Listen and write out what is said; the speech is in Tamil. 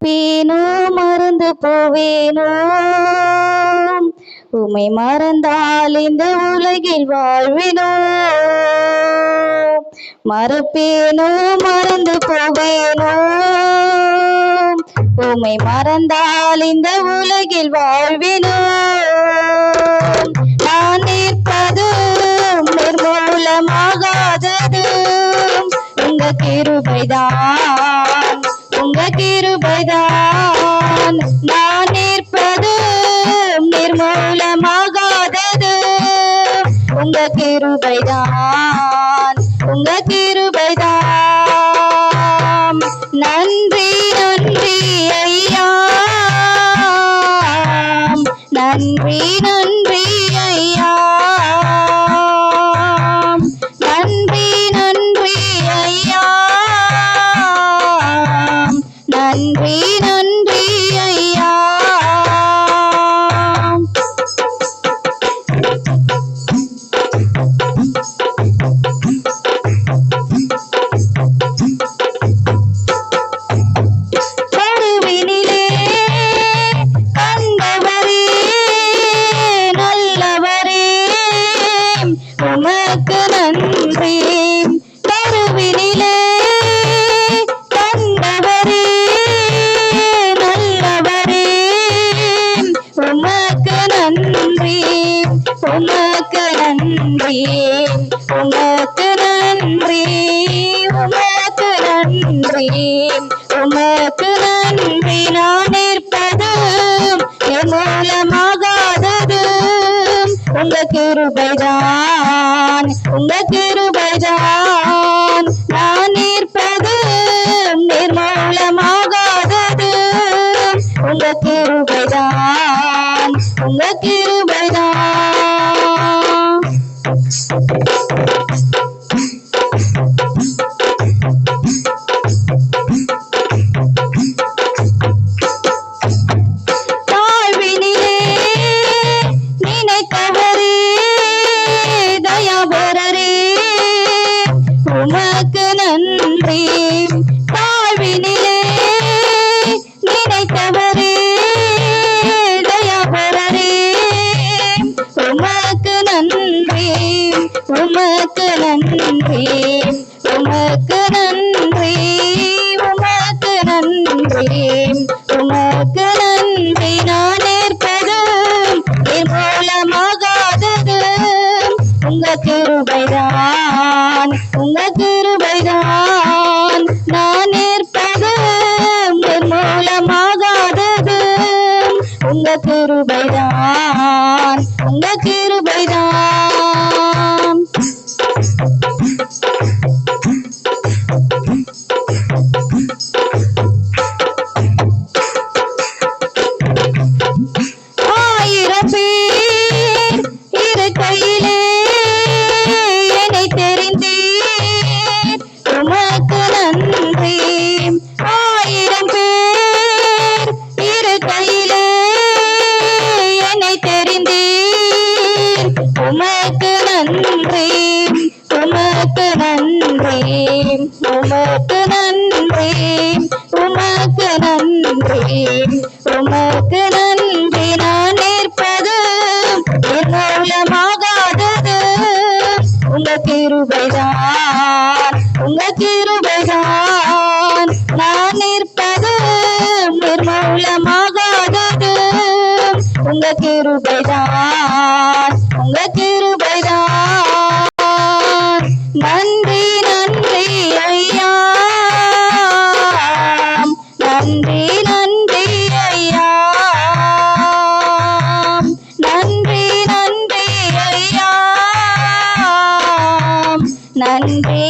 மறப்பேனோ மறந்து போவேனோ உமை மறந்தால் இந்த உலகில் வாழ்வேனோ மறப்பேனோ மறந்து போவேனோ உமை மறந்தால் இந்த உலகில் வாழ்வேனோ நான் நிற்பது நிர்மூலமாகாதது உங்க கிருபைதான் உங்க கிருபைதான் நான் நிற்பது நிர்மூலமாகாதது உங்க கிருபைதான் உங்க கிருபைதான் நன்றி நன்றி ஐயா நன்றி நன்றி ஐயா நன்றி நன்றி ஐயா நன்றி நன்றி ஐயா உமக்கு நன்றி கருவினிலே கண்டவரே நல்லவரே உமக்கு நன்றி உமக்கு நன்றி உமக்கு நன்றி உமக்கு நன்றி உமக்கு நன்றி நான் நிற்பது என் மூலமாகாதது உங்க கிருபைதான் உங்க கிருபைதான் நான் நிற்பது நிர்மூலமாகாதது உங்க கிருபைதான் உங்க கிருபைதான் தாழ்வினிலே நினைத்தவரே தயாபரரே உமக்கு நன்றி தாழ்வினிலே நினைத்தவரே தயாபரரே உமக்கு நன்றி உமக்கு நன்றி உமக்கு நன்றி உமக்கு நன்றி உமக்கு நன்றி நான் நிற்பது நிர்மூலமாகாதது உங்க கிருபைதான் உங்க கிருபைதான் நான் நிற்பது நிர்மூலமாகாதது உங்க கிருபைதான் உங்க கிருபைதான் ஆயிரம் பேர் இருக்கையிலே என்னை தெரிந்தீர் உமக்கு நன்றி ஆயிரம் பேர் இருக்கையிலே என்னை தெரிந்தீர் உமக்கு நன்றி உமக்கு நன்றி உமக்கு நன்றி உமக்கு நன்றி உமக்கு நன்றி நான் நிற்பது நிர்மூலமாகாதது உங்க கிருபைதான் உங்க கிருபைதான் நான் நிற்பது நிர்மூலமாகாதது உங்க கிருபைதான் உங்க கிருபைதான் நன்றி நன்றி ஐயா நன்றி நன்றி ஐயா நன்றி நன்றி ஐயா நன்றி